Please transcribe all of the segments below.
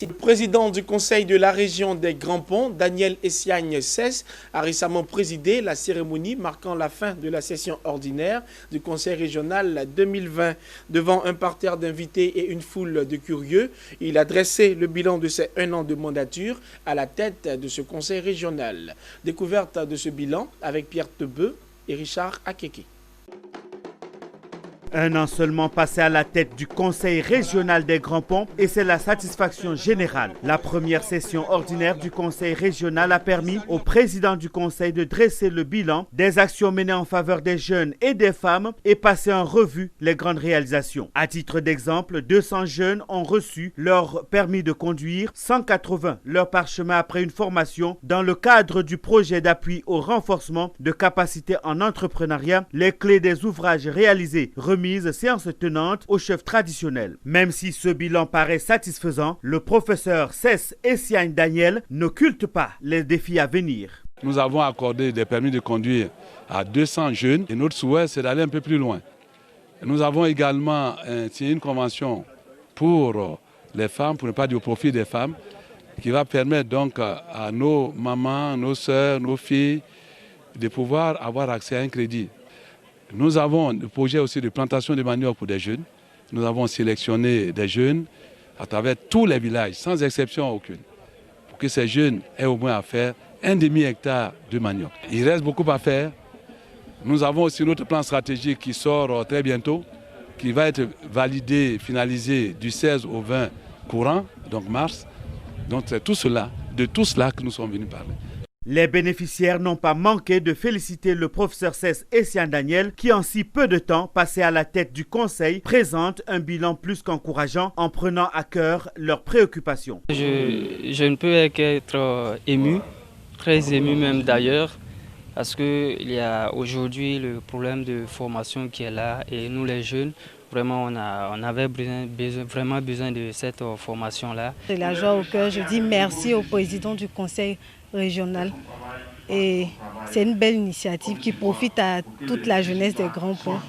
Le président du conseil de la région des Grands Ponts, Daniel Essiagne Cesse, a récemment présidé la cérémonie marquant la fin de la session ordinaire du conseil régional 2020. Devant un parterre d'invités et une foule de curieux, il a dressé le bilan de ses 1 an de mandature à la tête de ce conseil régional. Découverte de ce bilan avec Pierre Tebeu et Richard Akeke. 1 an seulement passé à la tête du Conseil régional des Grands Ponts et c'est la satisfaction générale. La première session ordinaire du Conseil régional a permis au président du Conseil de dresser le bilan des actions menées en faveur des jeunes et des femmes et passer en revue les grandes réalisations. À titre d'exemple, 200 jeunes ont reçu leur permis de conduire, 180 leur parchemin après une formation dans le cadre du projet d'appui au renforcement de capacités en entrepreneuriat, les clés des ouvrages réalisés séance tenante au chef traditionnel. Même si ce bilan paraît satisfaisant, le professeur Cesse Essiagne Daniel n'occulte pas les défis à venir. Nous avons accordé des permis de conduire à 200 jeunes et notre souhait c'est d'aller un peu plus loin. Nous avons également signé une convention pour les femmes, pour ne pas dire au profit des femmes, qui va permettre donc à nos mamans, nos sœurs, nos filles de pouvoir avoir accès à un crédit. Nous avons le projet aussi de plantation de manioc pour des jeunes. Nous avons sélectionné des jeunes à travers tous les villages, sans exception aucune, pour que ces jeunes aient au moins à faire 1,5 hectare de manioc. Il reste beaucoup à faire. Nous avons aussi notre plan stratégique qui sort très bientôt, qui va être validé, finalisé du 16 au 20 courant, donc mars. Donc c'est de tout cela que nous sommes venus parler. Les bénéficiaires n'ont pas manqué de féliciter le professeur Cesse Essiagne Daniel qui, en si peu de temps passé à la tête du conseil, présente un bilan plus qu'encourageant en prenant à cœur leurs préoccupations. Je ne peux qu'être ému, très ému même d'ailleurs, parce qu'il y a aujourd'hui le problème de formation qui est là et nous les jeunes, vraiment on avait vraiment besoin de cette formation-là. C'est la joie au cœur, je dis merci au président du conseil régional et c'est une belle initiative qui profite à toute la jeunesse des Grands Ponts.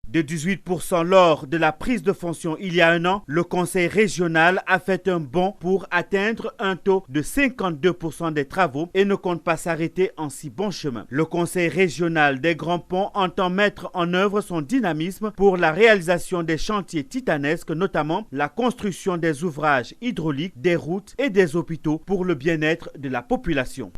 De 18% lors de la prise de fonction il y a 1 an, le conseil régional a fait un bond pour atteindre un taux de 52% des travaux et ne compte pas s'arrêter en si bon chemin. Le conseil régional des Grands Ponts entend mettre en œuvre son dynamisme pour la réalisation des chantiers titanesques, notamment la construction des ouvrages hydrauliques, des routes et des hôpitaux pour le bien-être de la population.